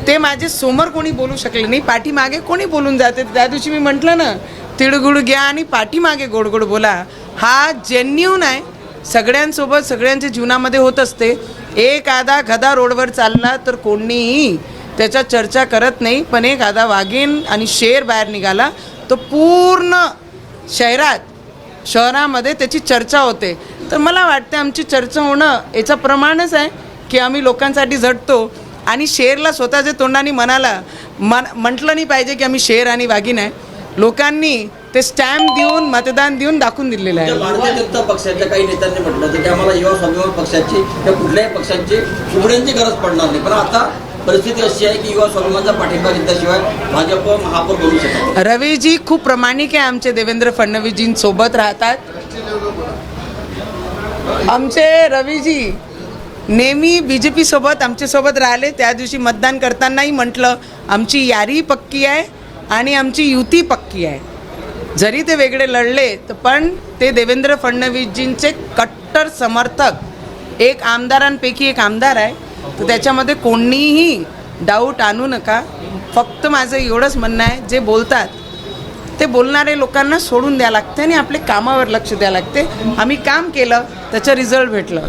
ते माझे समोर कोणी बोलू शकले नाही, पाठीमागे कोणी बोलून जाते. त्या दिवशी मी म्हटलं ना, तिळगुळ घ्या आणि पाठीमागे गोड गोड बोला. हा जेन्युन आहे, सगळ्यांसोबत सगळ्यांच्या जीवनामध्ये होत असते. एखादा गधा रोडवर चालला तर कोणीही त्याच्या चर्चा करत नाही, पण एखादा वाघीण आणि शेर बाहेर निघाला तो पूर्ण शहरामध्ये त्याची चर्चा होते. तर मला वाटते आमची चर्चा होणं याचं प्रमाणच आहे की आम्ही लोकांसाठी झटतो. आणि शेरला स्वतःच्या तोंडाने म्हटलं नाही पाहिजे की आम्ही शेर आणि वाघीण आहे. लोकांनी ते स्टॅम्प देऊन मतदान देऊन दाखवून दिलेलं आहे. भारतीय जनता पक्षाच्या काही नेत्यांनी म्हटलं होतं की आम्हाला युवा स्वाभिमान पक्षाची किंवा कुठल्याही पक्षांची उघड्यांची गरज पडणार नाही, पण आता परिस्थिती अशी आहे की युवा स्वाभिमानचा पाठिंबा घेतल्याशिवाय भाजप महापौर बनू शकत. रवीजी खूप प्रामाणिक आहे, आमचे देवेंद्र फडणवीसजींसोबत राहतात. आमचे रवीजी नेहमी BJP सोबत आमच्यासोबत राहिले. त्या दिवशी मतदान करतानाही म्हटलं आमची यारी पक्की आहे आणि आमची युती पक्की आहे. जरी ते वेगळे लढले तर पण ते देवेंद्र फडणवीसजींचे कट्टर समर्थक, एक आमदारांपैकी एक आमदार आहे. तर त्याच्यामध्ये कोणीही डाऊट आणू नका. फक्त माझं एवढंच म्हणणं आहे, जे बोलतात ते बोलणारे लोकांना सोडून द्यावं लागते आणि आपले कामावर लक्ष द्यावं लागते. आम्ही काम केलं, त्याचं रिझल्ट भेटलं.